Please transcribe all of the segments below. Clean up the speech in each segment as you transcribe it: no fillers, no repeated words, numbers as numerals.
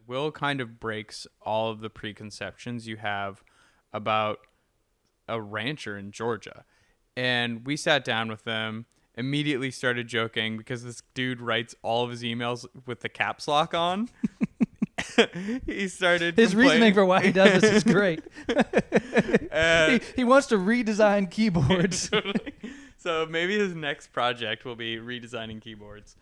Will kind of breaks all of the preconceptions you have about a rancher in Georgia. And we sat down with them, immediately started joking because this dude writes all of his emails with the caps lock on. He started His reasoning for why he does this is great. He wants to redesign keyboards. So maybe his next project will be redesigning keyboards.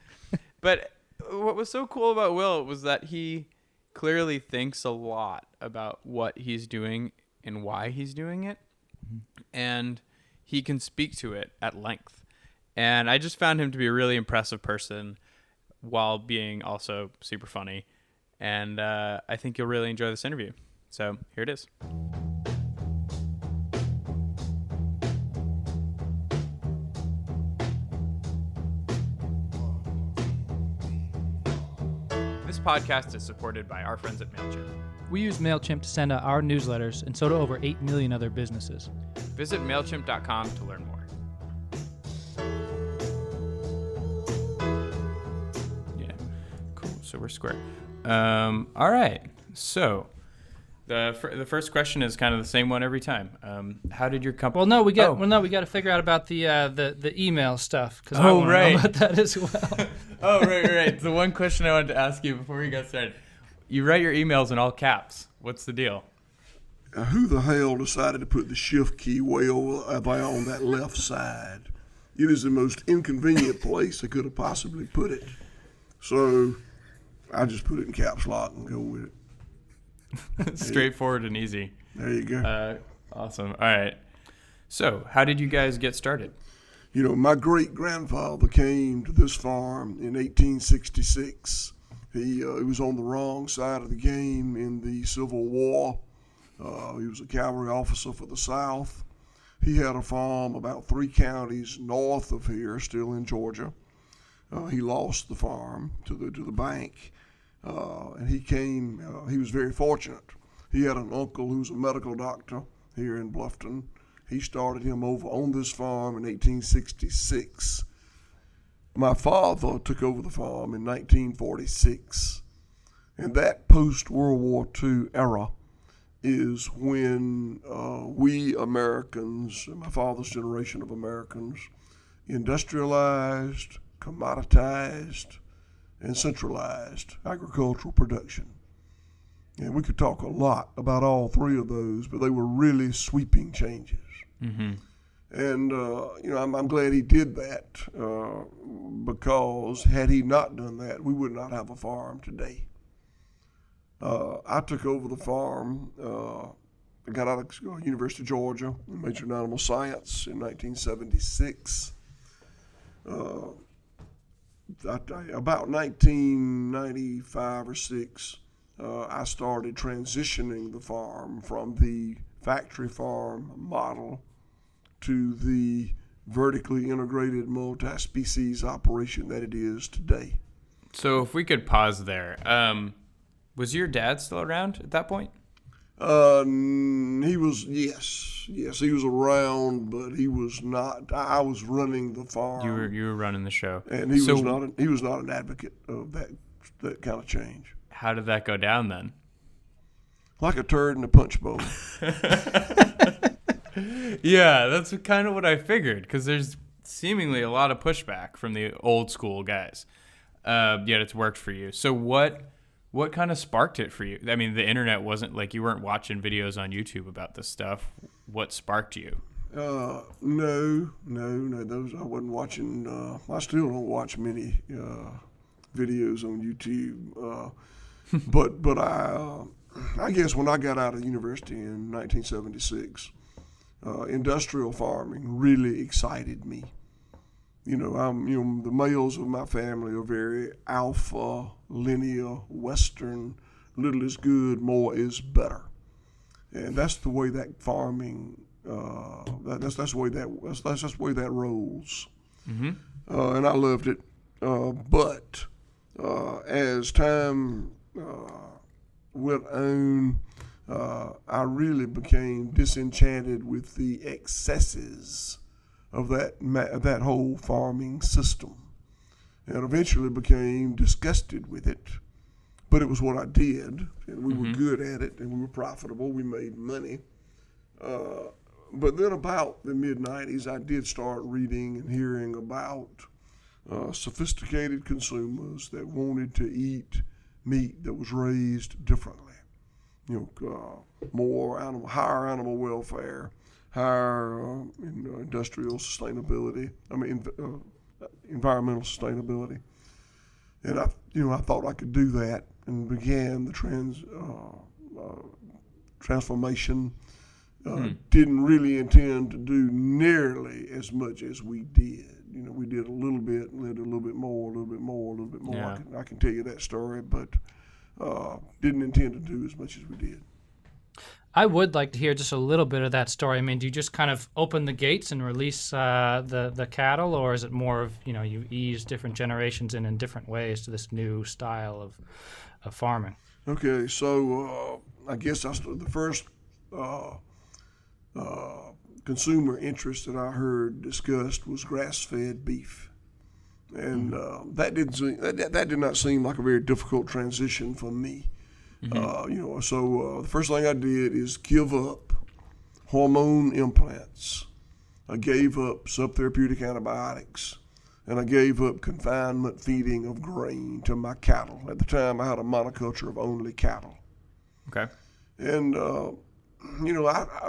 But what was so cool about Will was that he clearly thinks a lot about what he's doing and why he's doing it. And he can speak to it at length. And I just found him to be a really impressive person while being also super funny. And I think you'll really enjoy this interview. So here it is. This podcast is supported by our friends at MailChimp. We use MailChimp to send out our newsletters, and so do over 8 million other businesses. Visit MailChimp.com to learn more. Yeah, cool. So we're square. All right. So the first question is kind of the same one every time. How did your company? We got to figure out about the email stuff because I want to know about that as well. Oh, right. The one question I wanted to ask you before we got started. You write your emails in all caps. What's the deal? Who the hell decided to put the shift key way over on that left side? It is the most inconvenient place they could have possibly put it. So I just put it in caps lock and go with it. Straightforward and easy. There you go. Awesome. All right. So how did you guys get started? You know, my great-grandfather came to this farm in 1866. He was on the wrong side of the game in the Civil War. He was a cavalry officer for the South. He had a farm about 3 counties north of here, still in Georgia. He lost the farm to the bank, and he came. He was very fortunate. He had an uncle who was a medical doctor here in Bluffton. He started him over on this farm in 1866. My father took over the farm in 1946, and that post-World War II era is when we Americans, my father's generation of Americans, industrialized, commoditized, and centralized agricultural production. And we could talk a lot about all 3 of those, but they were really sweeping changes. Mm-hmm. And, I'm glad he did that because had he not done that, we would not have a farm today. I took over the farm. I got out of University of Georgia, majored in animal science in 1976. About 1995 or 6, I started transitioning the farm from the factory farm model to the vertically integrated multi-species operation that it is today. So if we could pause there, was your dad still around at that point? He was, yes, he was around, but he was not. I was running the farm. You were running the show, and he was not an advocate of that kind of change. How did that go down then? Like a turd in a punch bowl. Yeah, that's kind of what I figured, because there's seemingly a lot of pushback from the old school guys. Yet it's worked for you. So what kind of sparked it for you? I mean, the internet wasn't like you weren't watching videos on YouTube about this stuff. What sparked you? No. Those I wasn't watching. I still don't watch many videos on YouTube. But I guess when I got out of university in 1976, industrial farming really excited me. The males of my family are very alpha, linear, Western, little is good, more is better. And that's the way that farming, that's the way that rolls. Mm-hmm. And I loved it. But as time went on, I really became disenchanted with the excesses of that whole farming system, and eventually became disgusted with it but it was what I did, and we were good at it, and we were profitable. We made money. But then about the mid-'90s, I did start reading and hearing about sophisticated consumers that wanted to eat meat that was raised differently. Higher animal welfare, higher industrial sustainability. Environmental sustainability. And I thought I could do that, and began the transformation. Didn't really intend to do nearly as much as we did. We did a little bit, and then a little bit more, a little bit more, a little bit more. Yeah. I can tell you that story, but didn't intend to do as much as we did. I would like to hear just a little bit of that story. I mean, do you just kind of open the gates and release the cattle, or is it more of, you ease different generations in different ways to this new style of farming? Okay, so I guess the first consumer interest that I heard discussed was grass-fed beef, and that did not seem like a very difficult transition for me. So the first thing I did is give up hormone implants. I gave up subtherapeutic antibiotics, and I gave up confinement feeding of grain to my cattle. At the time, I had a monoculture of only cattle. Okay. And I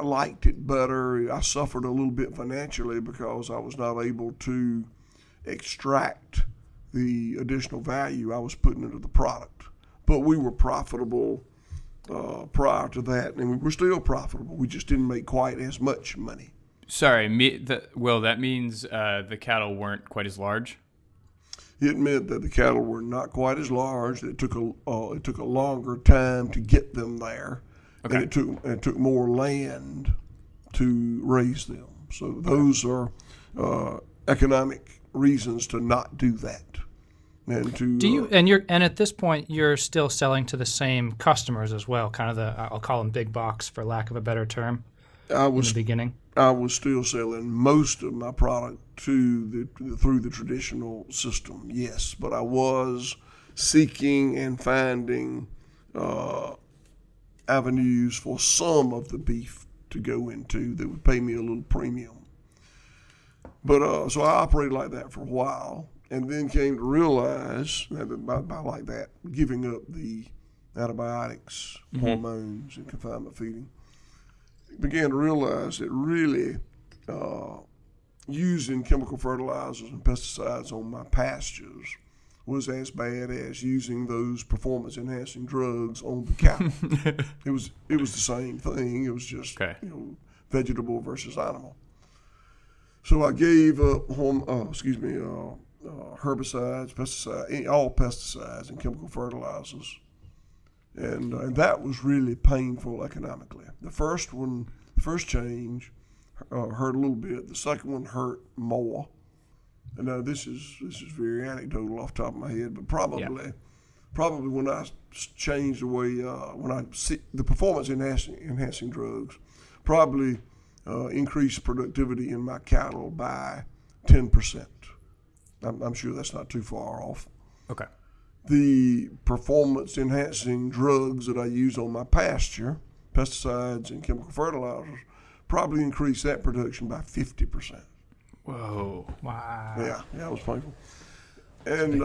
liked it better. I suffered a little bit financially because I was not able to extract the additional value I was putting into the product. But we were profitable prior to that, and we were still profitable. We just didn't make quite as much money. Sorry, that means the cattle weren't quite as large? It meant that the cattle were not quite as large. It took a longer time to get them there. Okay. And it took more land to raise them. So those are economic reasons to not do that. And to and at this point you're still selling to the same customers as well, kind of I'll call them big box for lack of a better term. In the beginning, I was still selling most of my product through the traditional system, yes, but I was seeking and finding avenues for some of the beef to go into that would pay me a little premium. But so I operated like that for a while, and then came to realize that by like that, giving up the antibiotics, hormones, and confinement feeding, began to realize that really using chemical fertilizers and pesticides on my pastures was as bad as using those performance-enhancing drugs on the cattle. It was the same thing. It was just vegetable versus animal. So I gave up herbicides, pesticides, all pesticides and chemical fertilizers, and that was really painful economically. The first change hurt a little bit. The second one hurt more. And now this is very anecdotal off the top of my head, but probably when I changed the way the performance enhancing drugs probably increased productivity in my cattle by 10%. I'm sure that's not too far off. Okay. The performance enhancing drugs that I use on my pasture, pesticides and chemical fertilizers, probably increased that production by 50%. Whoa! Wow! Yeah, it was painful. And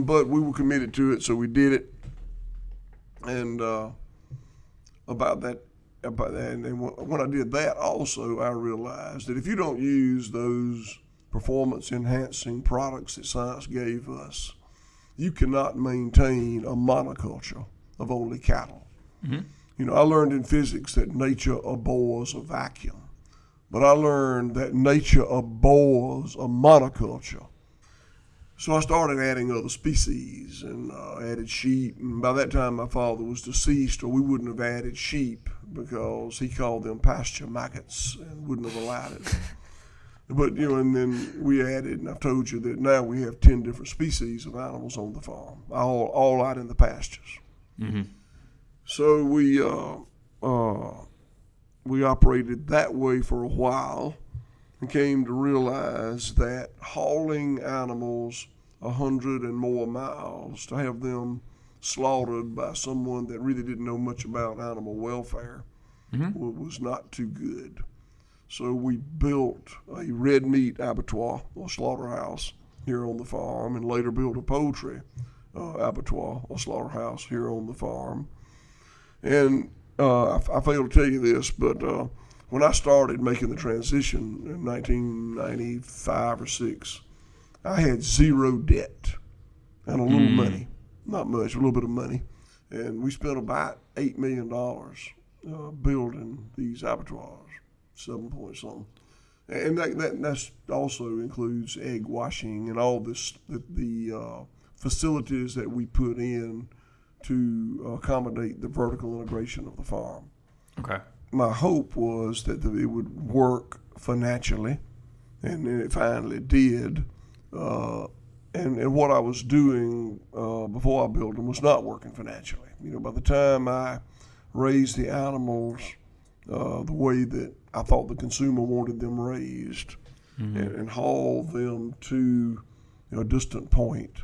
but we were committed to it, so we did it. And about that, and when I did that, also I realized that if you don't use those performance-enhancing products that science gave us, you cannot maintain a monoculture of only cattle. Mm-hmm. I learned in physics that nature abhors a vacuum. But I learned that nature abhors a monoculture. So I started adding other species and added sheep. And by that time, my father was deceased, or we wouldn't have added sheep because he called them pasture maggots and wouldn't have allowed it. But, and then we added, and I've told you that now we have 10 different species of animals on the farm, all out in the pastures. Mm-hmm. So we operated that way for a while and came to realize that hauling animals 100 and more miles to have them slaughtered by someone that really didn't know much about animal welfare was not too good. So we built a red meat abattoir or slaughterhouse here on the farm, and later built a poultry abattoir or slaughterhouse here on the farm. And I failed to tell you this, but when I started making the transition in 1995 or 6, I had zero debt and a little money. Not much, a little bit of money. And we spent about $8 million building these abattoirs, 7 point something. And that also includes egg washing and all this, the facilities that we put in to accommodate the vertical integration of the farm. Okay. My hope was that it would work financially, and it finally did. And what I was doing before I built them was not working financially. By the time I raised the animals the way that I thought the consumer wanted them raised, and hauled them to a distant point,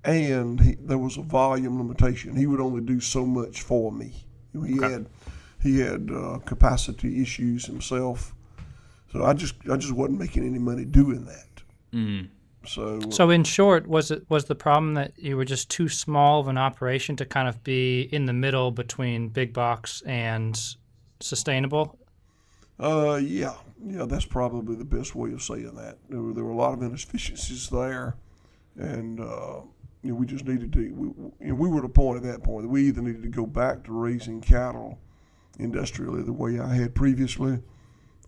and there was a volume limitation. He would only do so much for me. He had capacity issues himself, so I just wasn't making any money doing that. So in short, was the problem that you were just too small of an operation to kind of be in the middle between big box and sustainable? Yeah, that's probably the best way of saying that. There were a lot of inefficiencies there, and we just needed to. We were at a point at that point that we either needed to go back to raising cattle industrially the way I had previously,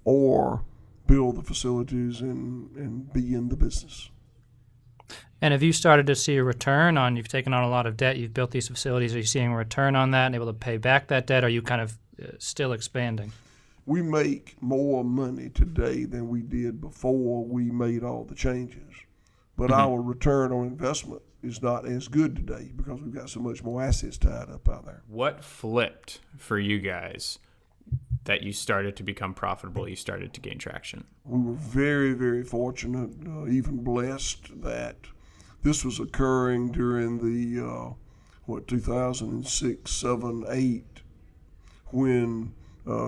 or build the facilities and be in the business. And have you started to see a return on? You've taken on a lot of debt. You've built these facilities. Are you seeing a return on that and able to pay back that debt? Or are you kind of still expanding? We make more money today than we did before we made all the changes. But our return on investment is not as good today because we've got so much more assets tied up out there. What flipped for you guys that you started to become profitable, you started to gain traction? We were very, very fortunate, even blessed that this was occurring during the, 2006, 7, 8, when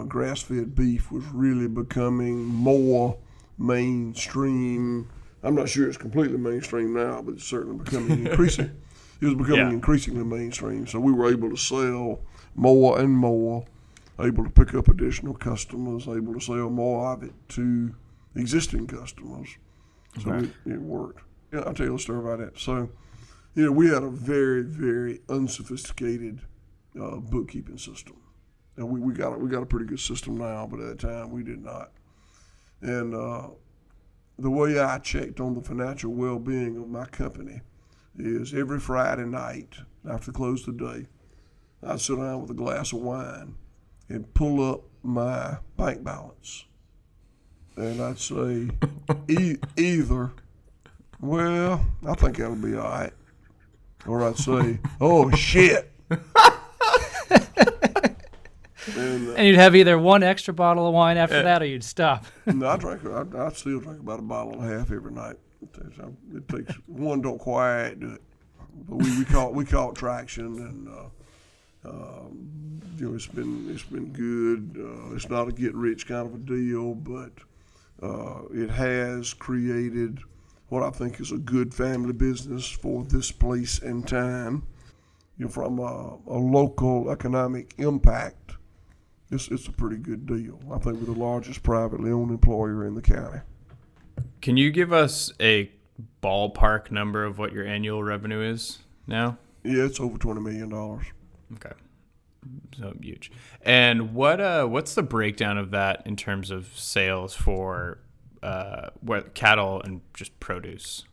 grass-fed beef was really becoming more mainstream. I'm not sure it's completely mainstream now, but it's certainly becoming increasing. It was becoming increasingly mainstream. So we were able to sell more and more, able to pick up additional customers, able to sell more of it to existing customers. So it worked. Yeah, I'll tell you a story about that. So, we had a very, very unsophisticated bookkeeping system. And we got a pretty good system now, but at the time we did not. And the way I checked on the financial well-being of my company is every Friday night after the close of the day, I'd sit down with a glass of wine and pull up my bank balance. And I'd say either, well, I think that'll be all right. Or I'd say, oh, shit. And you'd have either one extra bottle of wine after that, or you'd stop. No, I still drink about a bottle and a half every night. It takes one, don't quite do it, but we caught traction, and it's been good. It's not a get rich kind of a deal, but it has created what I think is a good family business for this place and time. From a local economic impact, it's a pretty good deal. I think we're the largest privately owned employer in the county. Can you give us a ballpark number of what your annual revenue is now? Yeah, it's over $20 million. Okay. So huge. And what's the breakdown of that in terms of sales for cattle and just produce?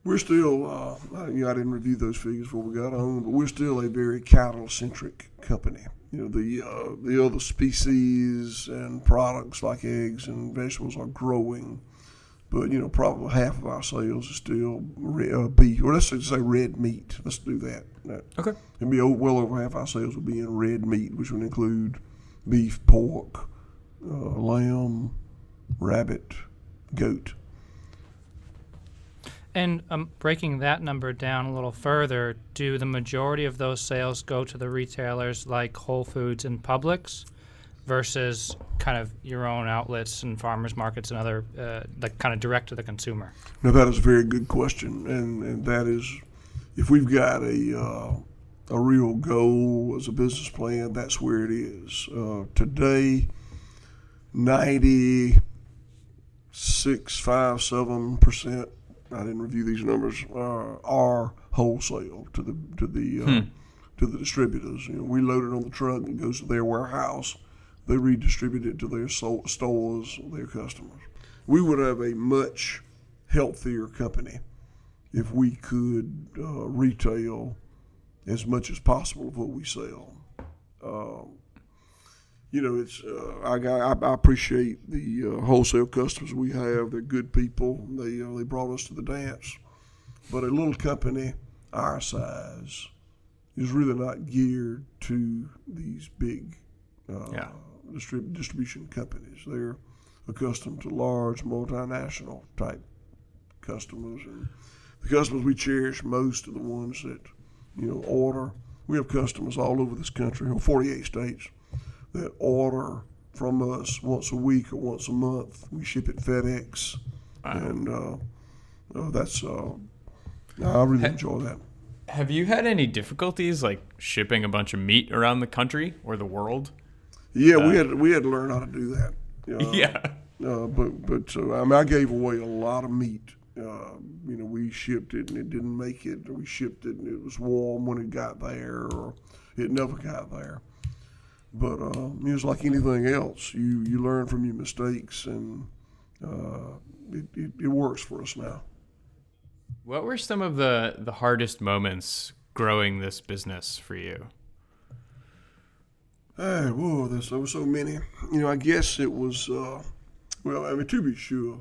We're still, I didn't review those figures before we got on, but we're still a very cattle-centric company. The other species and products like eggs and vegetables are growing, but probably half of our sales is still beef, or let's just say red meat. Let's do that. Okay. It'd be well over half our sales would be in red meat, which would include beef, pork, lamb, rabbit, goat. And breaking that number down a little further, do the majority of those sales go to the retailers like Whole Foods and Publix versus kind of your own outlets and farmers markets and other, like kind of direct to the consumer? Now, that is a very good question. And that is, if we've got a real goal as a business plan, that's where it is. Today, 96.5, 7%. I didn't review these numbers. Are wholesale to the distributors. We load it on the truck and it goes to their warehouse. They redistribute it to their stores, their customers. We would have a much healthier company if we could retail as much as possible of what we sell. It's I appreciate the wholesale customers we have. They're good people. They brought us to the dance. But a little company our size is really not geared to these big distribution companies. They're accustomed to large multinational type customers, and the customers we cherish most are the ones that order. We have customers all over this country, 48 states, that order from us once a week or once a month. We ship it FedEx, and that's I really enjoy that. Have you had any difficulties like shipping a bunch of meat around the country or the world? Yeah, we had to learn how to do that. But I gave away a lot of meat. We shipped it and it didn't make it, or we shipped it and it was warm when it got there, or it never got there. But it's like anything else. You learn from your mistakes, and it works for us now. What were some of the hardest moments growing this business for you? There's so many. I guess it was, to be sure,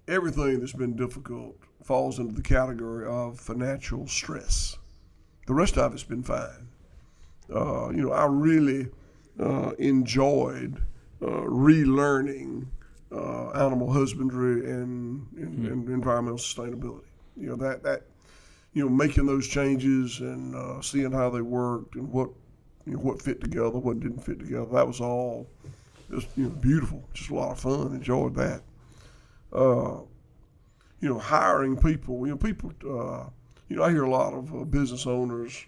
everything that's been difficult falls into the category of financial stress. The rest of it's been fine. I really enjoyed relearning animal husbandry and environmental sustainability. Making those changes and seeing how they worked and what fit together, what didn't fit together. That was all just beautiful, just a lot of fun. Enjoyed that. Hiring people. I hear a lot of business owners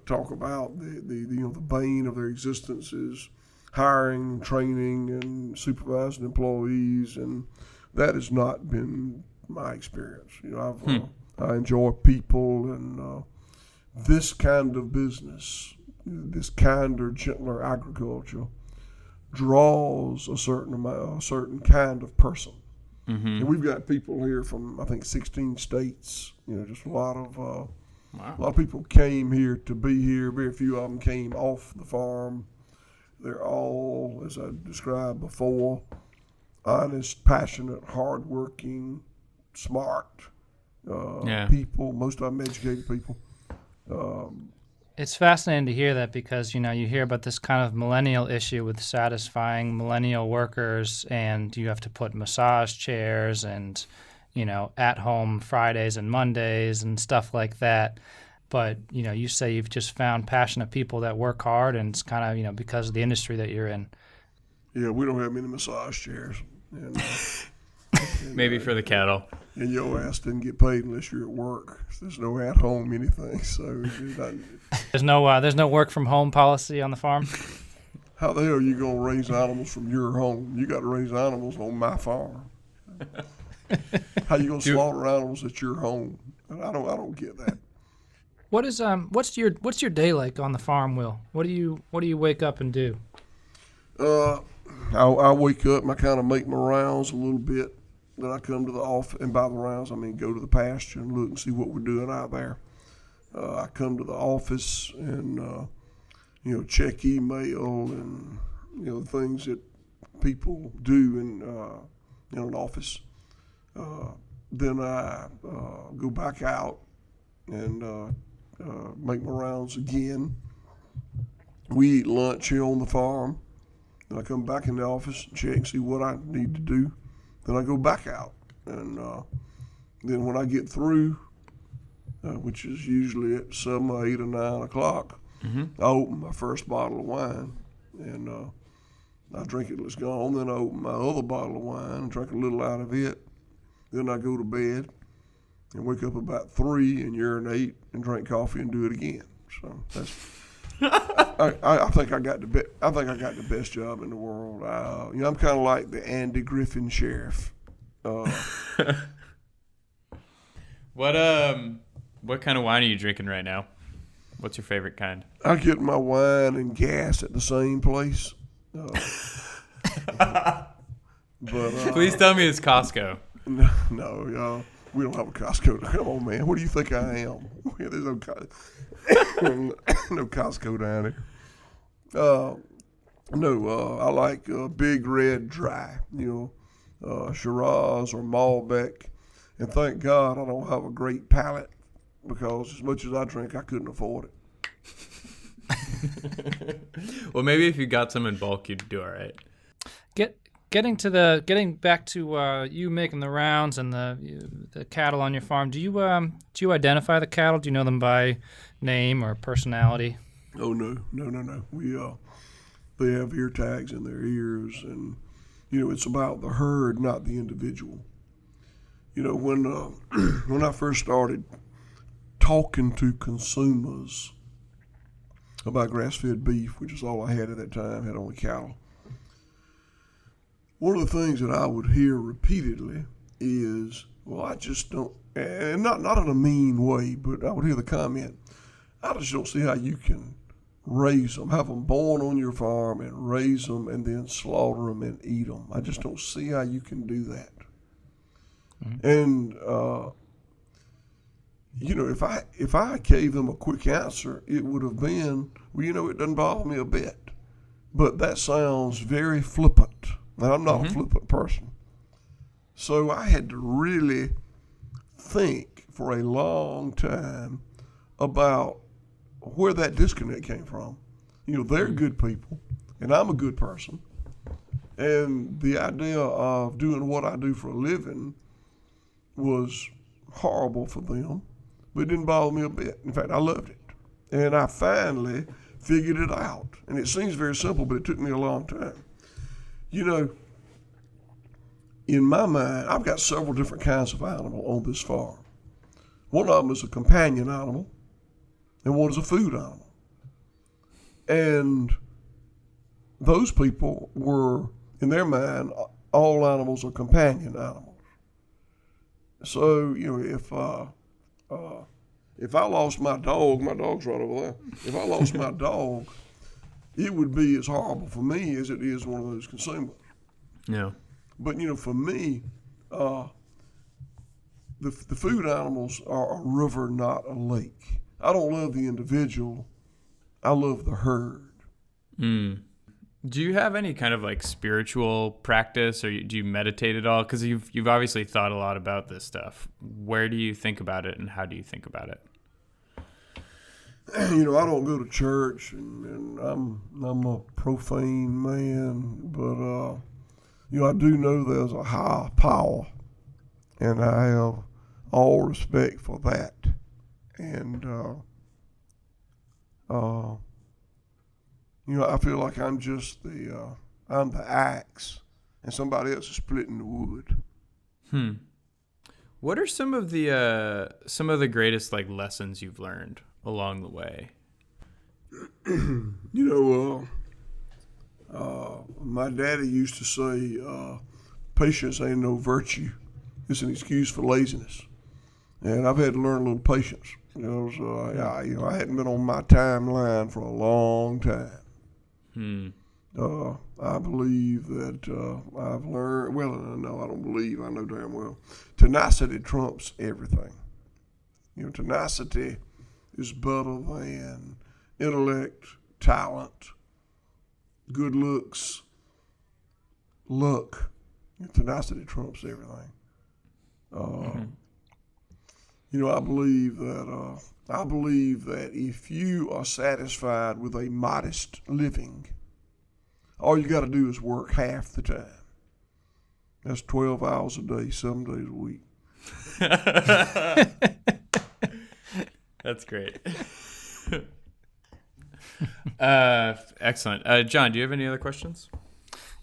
talk about the bane of their existence is hiring, training, and supervising employees, and that has not been my experience. I enjoy people, and this kind of business, this kinder, gentler agriculture, draws a certain kind of person. Mm-hmm. And we've got people here from, I think, 16 states. Just a lot of people came here to be here. Very few of them came off the farm. They're all, as I described before, honest, passionate, hardworking, smart people. Most of them educated people. It's fascinating to hear that because, you hear about this kind of millennial issue with satisfying millennial workers, and you have to put massage chairs and, at-home Fridays and Mondays and stuff like that. But, you say you've just found passionate people that work hard, and it's kind of, because of the industry that you're in. Yeah, we don't have many massage chairs. And, maybe for the cattle. And your ass didn't get paid unless you're at work. There's no at-home anything. So there's no work from home policy on the farm. How the hell are you gonna raise animals from your home? You got to raise animals on my farm. How you gonna slaughter animals at your home? I don't get that. What's your day like on the farm, Will? What do you wake up and do? I wake up and I kind of make my rounds a little bit. Then I come to the office, and by the rounds I mean go to the pasture and look and see what we're doing out there. I come to the office and check email and the things that people do in an office. Then I go back out and make my rounds again. We eat lunch here on the farm. Then I come back in the office and check and see what I need to do. Then I go back out and Then when I get through, which is usually at 7, 8, or 9 o'clock, I open my first bottle of wine, and I drink it till it's gone. Then I open my other bottle of wine and drink a little out of it. Then I go to bed and wake up about 3 and urinate and drink coffee and do it again. So that's. I think I got the best job in the world. I'm kind of like the Andy Griffin sheriff. What kind of wine are you drinking right now? What's your favorite kind? I get my wine and gas at the same place. But Please tell me it's Costco. No, we don't have a Costco. Come on, man. What do you think I am? There's no Costco down there. I like Big Red Dry, Shiraz or Malbec. And thank God I don't have a great palate, because as much as I drink, I couldn't afford it. Well, maybe if you got some in bulk, you'd do all right. Getting back to you making the rounds and the cattle on your farm. Do you identify the cattle? Do you know them by name or personality? Oh no. They have ear tags in their ears, and it's about the herd, not the individual. When I first started talking to consumers about grass-fed beef, which is all I had at that time, had only cattle. One of the things that I would hear repeatedly is, well, I just don't, and not in a mean way, but I would hear the comment, I just don't see how you can raise them, have them born on your farm and raise them and then slaughter them and eat them. I just don't see how you can do that. Mm-hmm. And, if I gave them a quick answer, it would have been, well, it doesn't bother me a bit. But that sounds very flippant. Now, I'm not a flippant person. So I had to really think for a long time about where that disconnect came from. They're good people, and I'm a good person. And the idea of doing what I do for a living was horrible for them, but it didn't bother me a bit. In fact, I loved it. And I finally figured it out. And it seems very simple, but it took me a long time. In my mind, I've got several different kinds of animal on this farm. One of them is a companion animal, and one is a food animal. And those people were, in their mind, all animals are companion animals. So, if I lost my dog's right over there. If I lost my dog, it would be as horrible for me as it is one of those consumers. Yeah. But, for me, the food animals are a river, not a lake. I don't love the individual. I love the herd. Mm. Do you have any kind of spiritual practice, or do you meditate at all? Because you've obviously thought a lot about this stuff. Where do you think about it, and how do you think about it? I don't go to church, and I'm a profane man, but I do know there's a higher power, and I have all respect for that. And I feel like I'm just I'm the axe, and somebody else is splitting the wood. What are some of the greatest lessons you've learned along the way? My daddy used to say, patience ain't no virtue. It's an excuse for laziness. And I've had to learn a little patience. I hadn't been on my timeline for a long time. I believe that I've learned, no, I don't believe, I know damn well, tenacity trumps everything. Tenacity is better than intellect, talent, good looks, luck. Tenacity trumps everything. I believe that if you are satisfied with a modest living, all you got to do is work half the time. That's 12 hours a day, 7 days a week. That's great. Excellent. John, do you have any other questions?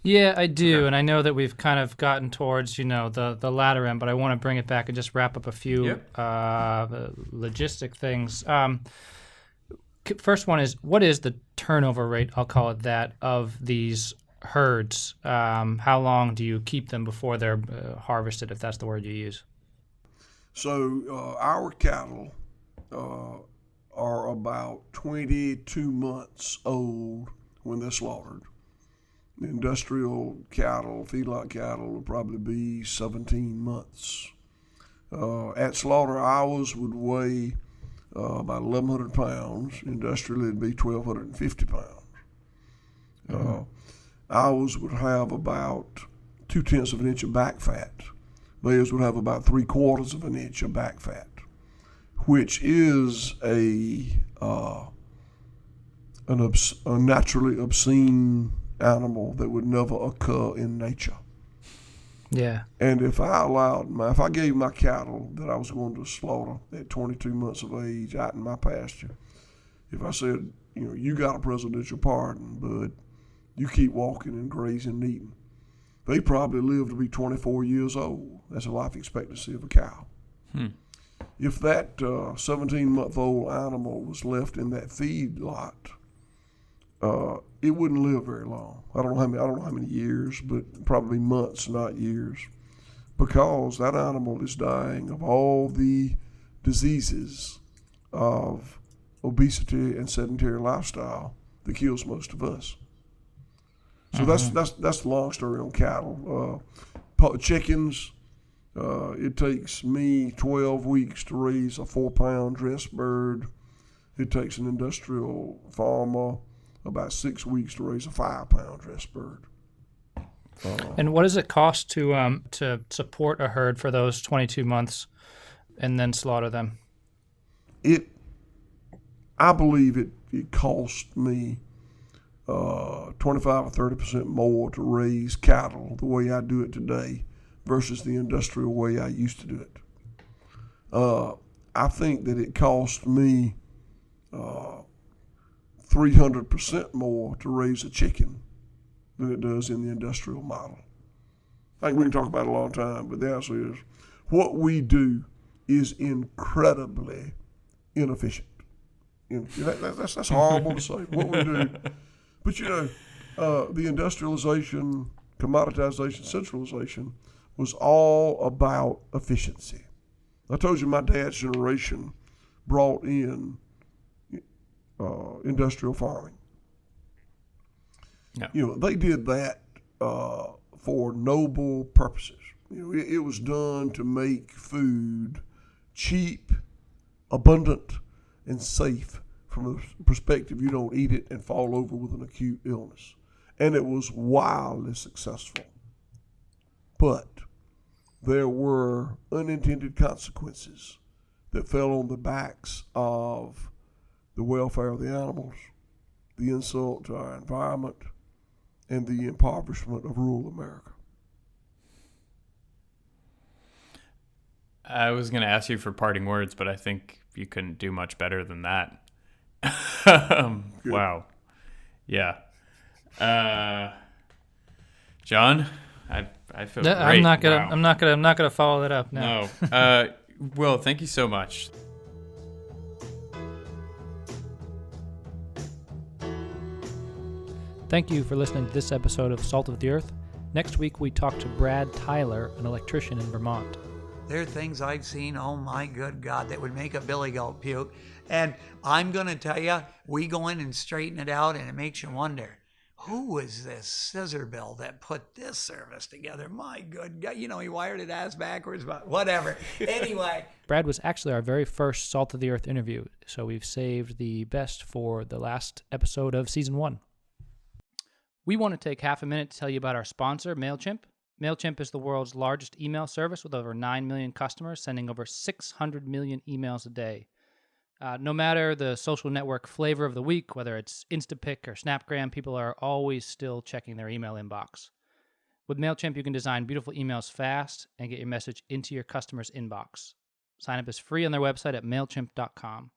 Yeah, I do, and I know that we've kind of gotten towards, the latter end, but I want to bring it back and just wrap up a few logistic things. First one is, what is the turnover rate, I'll call it that, of these herds? How long do you keep them before they're harvested, if that's the word you use? So our cattle are about 22 months old when they're slaughtered. The industrial cattle, feedlot cattle, will probably be 17 months. At slaughter, ours would weigh about 1,100 pounds. Industrially, it'd be 1,250 pounds. Ours would have about 2/10 of an inch of back fat. Theirs would have about 3/4 of an inch of back fat, which is a naturally obscene animal that would never occur in nature. Yeah. And if I gave my cattle that I was going to slaughter at 22 months of age out in my pasture, if I said, you got a presidential pardon, bud, you keep walking and grazing and eating, they probably live to be 24 years old. That's the life expectancy of a cow. If that 17-month-old animal was left in that feedlot, it wouldn't live very long. I don't know how many years, but probably months, not years, because that animal is dying of all the diseases of obesity and sedentary lifestyle that kills most of us. So that's the long story on cattle. Chickens, it takes me 12 weeks to raise a 4-pound dress bird. It takes an industrial farmer about 6 weeks to raise a 5-pound dress bird. And what does it cost to support a herd for those 22 months and then slaughter them? I believe it cost me 25 or 30% more to raise cattle the way I do it today versus the industrial way I used to do it. I think that it cost me 300% more to raise a chicken than it does in the industrial model. I think we can talk about it a long time, but the answer is what we do is incredibly inefficient. That's horrible to say, what we do. But the industrialization, commoditization, centralization was all about efficiency. I told you my dad's generation brought in industrial farming. Yeah. They did that for noble purposes. It was done to make food cheap, abundant, and safe from the perspective you don't eat it and fall over with an acute illness. And it was wildly successful. But there were unintended consequences that fell on the backs of the welfare of the animals, the insult to our environment, and the impoverishment of rural America. I was going to ask you for parting words, but I think you couldn't do much better than that. Wow. Yeah. John, I feel great. I'm not gonna. Wow. I'm not gonna follow that up. No. Will, thank you so much. Thank you for listening to this episode of Salt of the Earth. Next week we talk to Brad Tyler, an electrician in Vermont. There are things I've seen, oh my good God, that would make a billy goat puke. And I'm going to tell you, we go in and straighten it out, and it makes you wonder, who was this scissor bill that put this service together? My good God, he wired it ass backwards, but whatever. Anyway. Brad was actually our very first Salt of the Earth interview, so we've saved the best for the last episode of Season 1. We want to take half a minute to tell you about our sponsor, MailChimp. MailChimp is the world's largest email service with over 9 million customers sending over 600 million emails a day. No matter the social network flavor of the week, whether it's Instapic or Snapgram, people are always still checking their email inbox. With MailChimp, you can design beautiful emails fast and get your message into your customer's inbox. Sign up is free on their website at MailChimp.com.